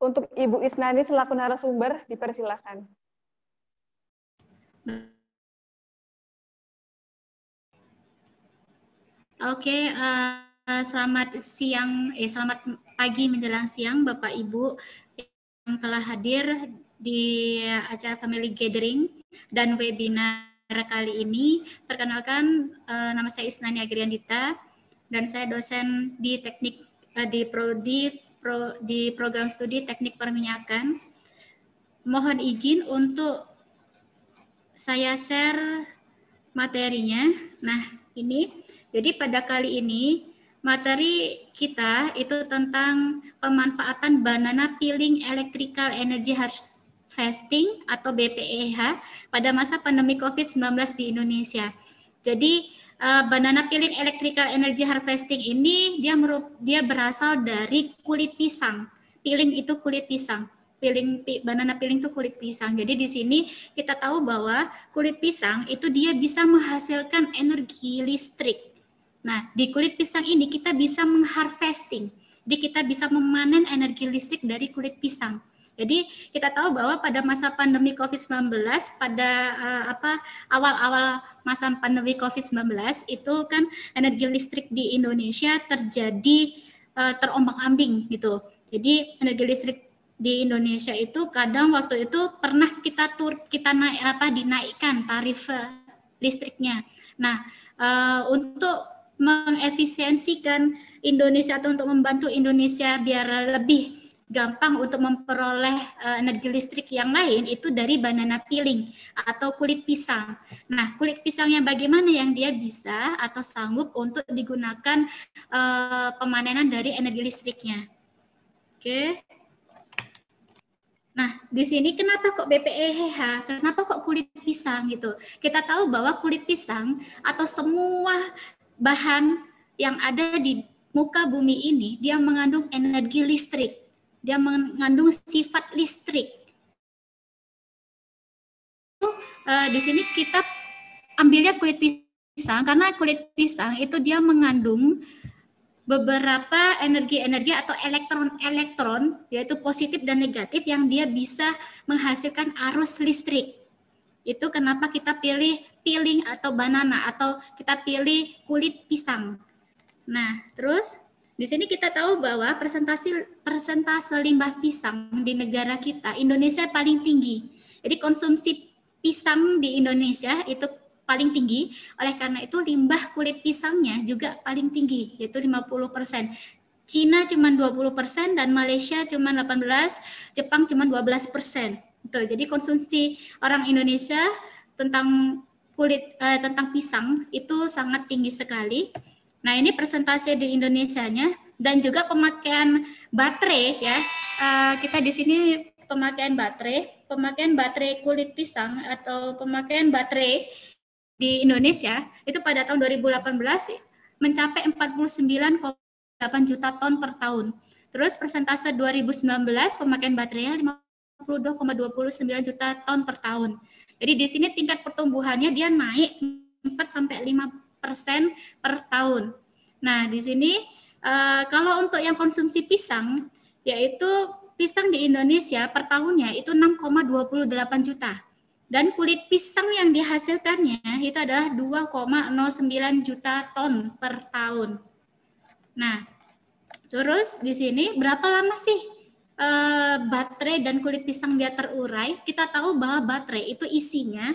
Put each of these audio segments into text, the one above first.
Untuk Ibu Isnani selaku narasumber, dipersilakan. Oke, selamat siang, selamat pagi menjelang siang Bapak Ibu yang telah hadir di acara Family Gathering dan webinar kali ini. Perkenalkan, nama saya Isnani Agriandita dan saya dosen di teknik di program studi teknik perminyakan. Mohon izin untuk saya share materinya. Nah, ini jadi pada kali ini materi kita itu tentang pemanfaatan banana peeling electrical energy harvesting atau BPEH pada masa pandemi COVID-19 di Indonesia. Jadi banana peeling electrical energy harvesting ini dia berasal dari kulit pisang. Peeling itu kulit pisang. Banana peeling itu kulit pisang. Jadi di sini kita tahu bahwa kulit pisang itu dia bisa menghasilkan energi listrik. Nah, di kulit pisang ini kita bisa mengharvesting. Jadi kita bisa memanen energi listrik dari kulit pisang. Jadi kita tahu bahwa pada masa pandemi COVID-19, pada awal-awal masa pandemi COVID-19 itu kan energi listrik di Indonesia terjadi terombang-ambing gitu. Jadi energi listrik di Indonesia itu kadang waktu itu pernah kita dinaikkan tarif listriknya. Nah, untuk mengefisiensikan Indonesia atau untuk membantu Indonesia biar lebih gampang untuk memperoleh energi listrik yang lain itu dari banana peeling atau kulit pisang. Nah, kulit pisangnya bagaimana yang dia bisa atau sanggup untuk digunakan pemanenan dari energi listriknya. Oke. Nah, di sini kenapa kok BPEH? Kenapa kok kulit pisang gitu? Kita tahu bahwa kulit pisang atau semua bahan yang ada di muka bumi ini, dia mengandung energi listrik. Dia mengandung sifat listrik. Di sini kita ambilnya kulit pisang, karena kulit pisang itu dia mengandung beberapa energi-energi atau elektron-elektron, yaitu positif dan negatif, yang dia bisa menghasilkan arus listrik. Itu kenapa kita pilih peeling atau banana, atau kita pilih kulit pisang. Nah, terus di sini kita tahu bahwa persentase limbah pisang di negara kita, Indonesia paling tinggi. Jadi konsumsi pisang di Indonesia itu paling tinggi, oleh karena itu limbah kulit pisangnya juga paling tinggi, yaitu 50%. Cina cuma 20% dan Malaysia cuma 18%, Jepang cuma 12%. Jadi konsumsi orang Indonesia tentang tentang pisang itu sangat tinggi sekali. Nah, ini persentase di Indonesianya dan juga pemakaian baterai ya. Kita di sini pemakaian baterai kulit pisang atau pemakaian baterai di Indonesia itu pada tahun 2018 mencapai 49,8 juta ton per tahun. Terus persentase 2019 pemakaian baterainya 52,29 juta ton per tahun. Jadi di sini tingkat pertumbuhannya dia naik 4-5% per tahun. Nah, di sini kalau untuk yang konsumsi pisang, yaitu pisang di Indonesia per tahunnya itu 6,28 juta. Dan kulit pisang yang dihasilkannya itu adalah 2,09 juta ton per tahun. Nah, terus di sini berapa lama sih baterai dan kulit pisang dia terurai? Kita tahu bahwa baterai itu isinya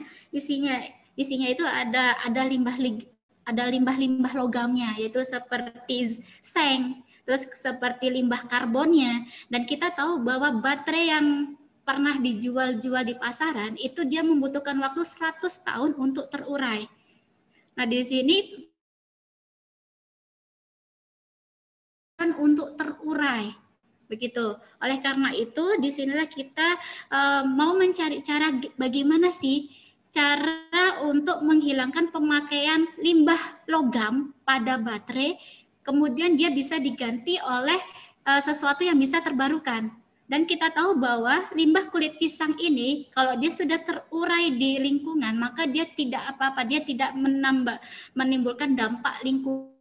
itu ada limbah logamnya, yaitu seperti seng, terus seperti limbah karbonnya. Dan kita tahu bahwa baterai yang pernah dijual di pasaran itu dia membutuhkan waktu 100 tahun untuk terurai. Nah, di sini kan untuk terurai begitu. Oleh karena itu disinilah kita mau mencari cara bagaimana sih cara untuk menghilangkan pemakaian limbah logam pada baterai, kemudian dia bisa diganti oleh sesuatu yang bisa terbarukan. Dan kita tahu bahwa limbah kulit pisang ini kalau dia sudah terurai di lingkungan, maka dia tidak dia tidak menimbulkan dampak lingkungan.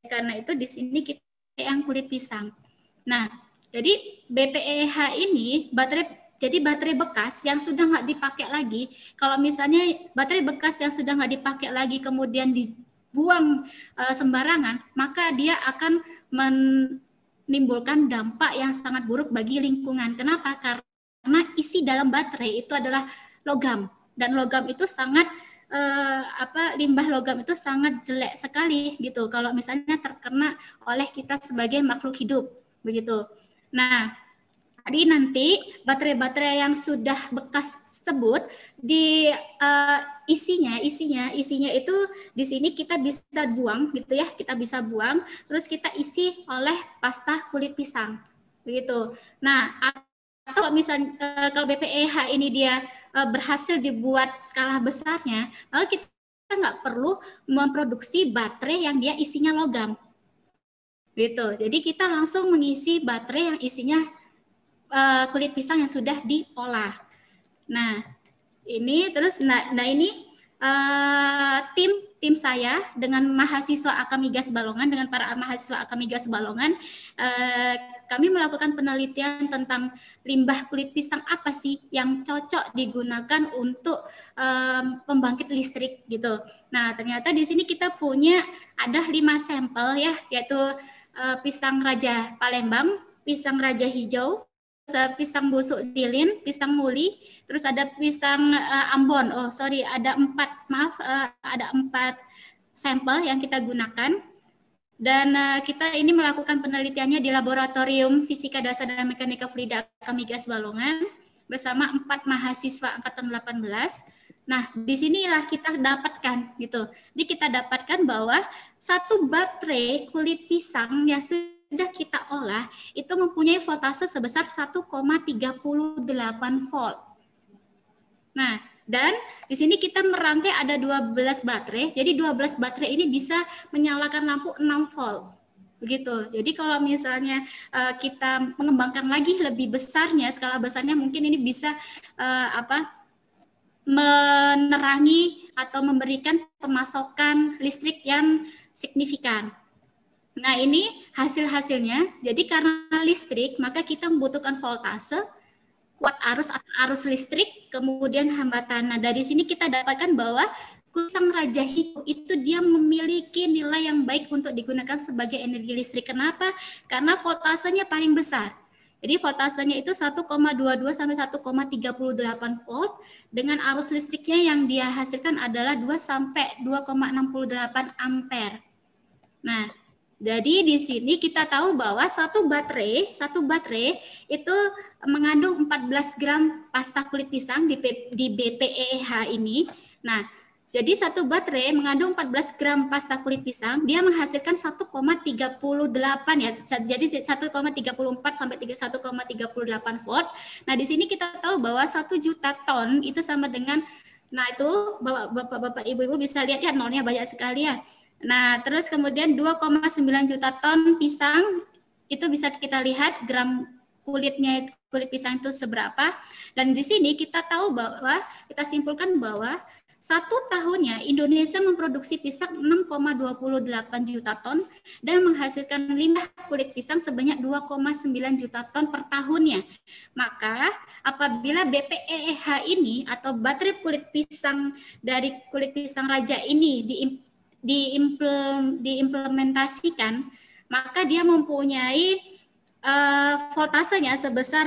Karena itu di sini kita yang kulit pisang. Nah, Jadi BPEH ini jadi baterai bekas yang sudah nggak dipakai lagi. Kalau misalnya baterai bekas yang sudah nggak dipakai lagi kemudian dibuang sembarangan, maka dia akan menimbulkan dampak yang sangat buruk bagi lingkungan. Kenapa? Karena isi dalam baterai itu adalah logam, dan logam itu sangat limbah logam itu sangat jelek sekali gitu kalau misalnya terkena oleh kita sebagai makhluk hidup begitu. Nah, jadi nanti baterai-baterai yang sudah bekas tersebut di isinya itu di sini kita bisa buang gitu ya, kita bisa buang terus kita isi oleh pasta kulit pisang begitu. Nah, atau misalnya kalau BPEH ini dia berhasil dibuat skala besarnya, maka kita nggak perlu memproduksi baterai yang dia isinya logam gitu. Jadi kita langsung mengisi baterai yang isinya kulit pisang yang sudah diolah. Nah, ini terus ini tim saya dengan mahasiswa Akamigas Balongan, dengan para mahasiswa Akamigas Balongan, kami melakukan penelitian tentang limbah kulit pisang apa sih yang cocok digunakan untuk pembangkit listrik gitu. Nah, ternyata di sini kita punya ada 5 sampel ya, yaitu pisang raja Palembang, pisang raja hijau, pisang busuk lilin, pisang muli, terus ada pisang Ambon. Ada 4 sampel yang kita gunakan. Dan kita ini melakukan penelitiannya di Laboratorium Fisika Dasar dan Mekanika Fluida Akamigas Balongan bersama 4 mahasiswa angkatan 18. Nah, disinilah kita dapatkan gitu. Jadi kita dapatkan bahwa satu baterai kulit pisang yang sudah kita olah itu mempunyai voltase sebesar 1,38 volt. Nah, dan di sini kita merangkai ada 12 baterai. Jadi 12 baterai ini bisa menyalakan lampu 6 volt. Begitu. Jadi kalau misalnya kita mengembangkan lagi lebih besarnya, skala besarnya mungkin ini bisa menerangi atau memberikan pemasokan listrik yang signifikan. Nah, ini hasil-hasilnya. Jadi karena listrik, maka kita membutuhkan voltase, kuat arus atau arus listrik, kemudian hambatan. Nah, dari sini kita dapatkan bahwa pisang raja hijau itu dia memiliki nilai yang baik untuk digunakan sebagai energi listrik. Kenapa? Karena voltasenya paling besar. Jadi voltasenya itu 1,22 sampai 1,38 volt dengan arus listriknya yang dia hasilkan adalah 2 sampai 2,68 ampere. Nah, jadi di sini kita tahu bahwa satu baterai itu mengandung 14 gram pasta kulit pisang di BPEH ini. Nah, jadi satu baterai mengandung 14 gram pasta kulit pisang, dia menghasilkan 1,38 ya. Jadi 1,34 sampai 1,38 volt. Nah, di sini kita tahu bahwa 1 juta ton itu sama dengan, nah itu Bapak Ibu bisa lihat ya, nolnya banyak sekali ya. Nah, terus kemudian 2,9 juta ton pisang, itu bisa kita lihat gram kulit pisang itu seberapa. Dan di sini kita tahu bahwa, kita simpulkan bahwa 1 tahunnya Indonesia memproduksi pisang 6,28 juta ton dan menghasilkan limbah kulit pisang sebanyak 2,9 juta ton per tahunnya. Maka apabila BPEH ini atau baterai kulit pisang dari kulit pisang raja ini diimplementasikan, maka dia mempunyai voltasenya sebesar,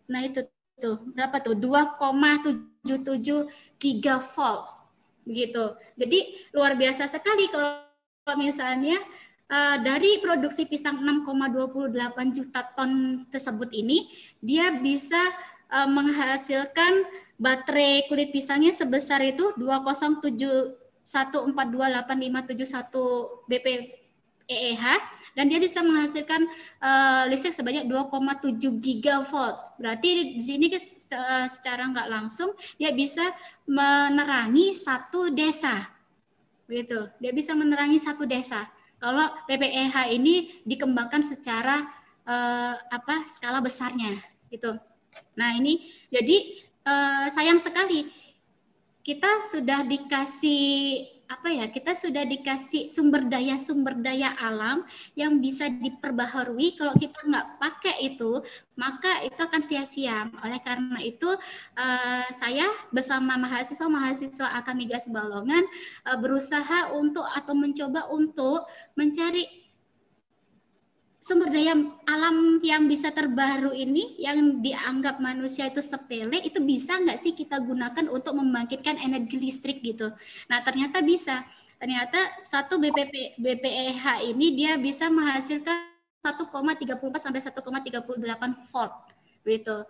nah itu tuh berapa tuh, 2,77 gigavolt begitu. Jadi luar biasa sekali kalau misalnya dari produksi pisang 6,28 juta ton tersebut ini dia bisa menghasilkan baterai kulit pisangnya sebesar itu 207142851 BPEH, dan dia bisa menghasilkan listrik sebanyak 2,7 gigavolt. Berarti di sini secara nggak langsung dia bisa menerangi satu desa, begitu. Dia bisa menerangi satu desa. Kalau BPEH ini dikembangkan secara skala besarnya, gitu. Nah ini jadi sayang sekali kita sudah dikasih kita sudah dikasih sumber daya alam yang bisa diperbaharui. Kalau kita nggak pakai itu, maka itu akan sia-sia. Oleh karena itu, saya bersama mahasiswa Akamigas Balongan berusaha untuk atau mencoba untuk mencari sumber daya alam yang bisa terbaru ini, yang dianggap manusia itu sepele, itu bisa nggak sih kita gunakan untuk membangkitkan energi listrik gitu. Nah, ternyata bisa. Ternyata satu BPEH ini dia bisa menghasilkan 1,34 sampai 1,38 volt gitu.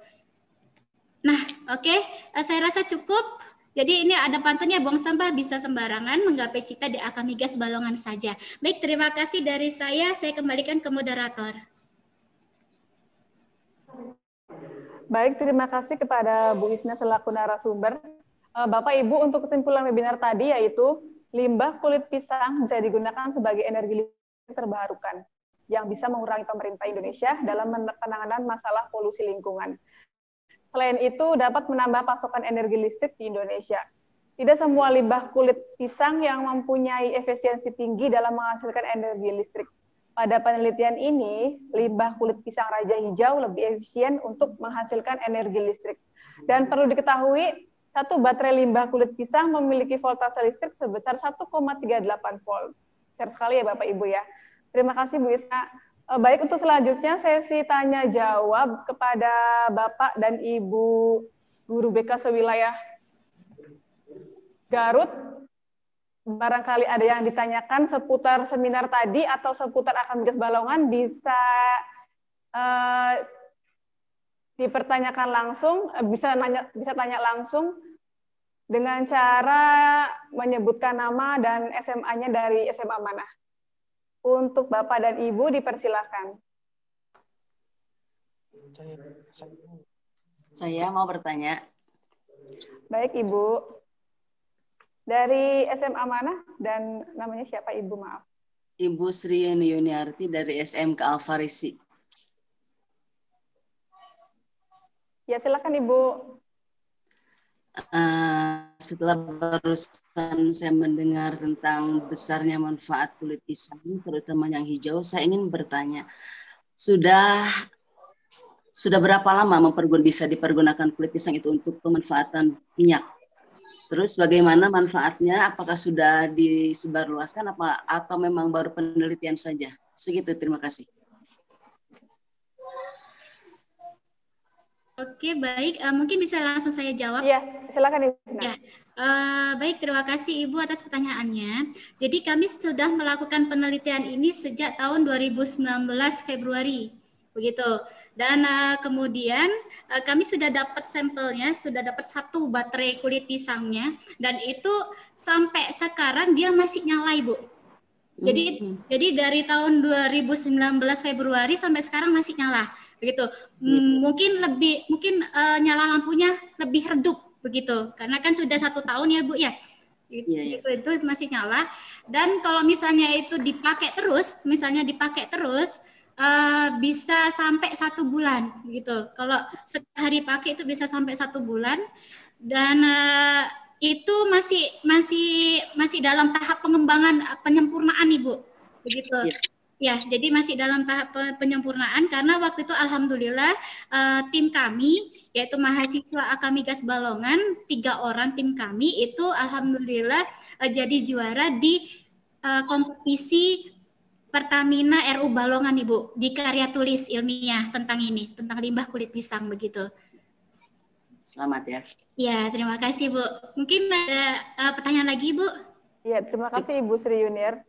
Nah, oke, saya rasa cukup. Jadi ini ada pantunnya, buang sampah bisa sembarangan, menggapai cita di Akamigas Balongan saja. Baik, terima kasih dari saya kembalikan ke moderator. Baik, terima kasih kepada Bu Isna selaku narasumber. Bapak Ibu, untuk kesimpulan webinar tadi yaitu limbah kulit pisang bisa digunakan sebagai energi listrik terbarukan yang bisa mengurangi pemerintah Indonesia dalam penanganan masalah polusi lingkungan. Selain itu, dapat menambah pasokan energi listrik di Indonesia. Tidak semua limbah kulit pisang yang mempunyai efisiensi tinggi dalam menghasilkan energi listrik. Pada penelitian ini, limbah kulit pisang raja hijau lebih efisien untuk menghasilkan energi listrik. Dan perlu diketahui, satu baterai limbah kulit pisang memiliki voltase listrik sebesar 1,38 volt. Besar sekali ya Bapak Ibu ya. Terima kasih Bu Isna. Baik, untuk selanjutnya sesi tanya jawab kepada Bapak dan Ibu guru BK sewilayah Garut. Barangkali ada yang ditanyakan seputar seminar tadi atau seputar Akamigas Balongan, bisa dipertanyakan langsung, bisa tanya langsung dengan cara menyebutkan nama dan SMA-nya dari SMA mana. Untuk Bapak dan Ibu dipersilakan. Saya mau bertanya. Baik, Ibu. Dari SMA mana dan namanya siapa, Ibu? Maaf. Ibu Sri Yuniarti dari SMK Alfarisi. Ya, silakan Ibu. Setelah barusan saya mendengar tentang besarnya manfaat kulit pisang, terutama yang hijau, saya ingin bertanya, sudah berapa lama bisa dipergunakan kulit pisang itu untuk pemanfaatan minyak? Terus bagaimana manfaatnya? Apakah sudah disebarluaskan atau memang baru penelitian saja? Segitu, terima kasih. Oke, baik. Mungkin bisa langsung saya jawab. Iya, silakan Ibu. Ya. Baik, terima kasih Ibu atas pertanyaannya. Jadi kami sudah melakukan penelitian ini sejak tahun 2019 Februari, begitu. Dan kemudian kami sudah dapat sampelnya, sudah dapat 1 baterai kulit pisangnya, dan itu sampai sekarang dia masih nyala, Ibu. Jadi dari tahun 2019 Februari sampai sekarang masih nyala, begitu. Mungkin nyala lampunya lebih redup, begitu, karena kan sudah 1 tahun ya Bu ya. Itu masih nyala. Dan kalau misalnya itu dipakai terus, bisa sampai 1 bulan gitu. Kalau sehari pakai itu bisa sampai 1 bulan. Dan itu masih dalam tahap pengembangan penyempurnaan Ibu, begitu. Ya, jadi masih dalam tahap penyempurnaan, karena waktu itu alhamdulillah tim kami, yaitu mahasiswa Akamigas Balongan, 3 orang tim kami itu alhamdulillah jadi juara di kompetisi Pertamina RU Balongan Ibu, di karya tulis ilmiah tentang ini, tentang limbah kulit pisang, begitu. Selamat ya. Ya, terima kasih Bu. Mungkin ada pertanyaan lagi Bu? Iya, terima kasih Ibu Sri Yuniar.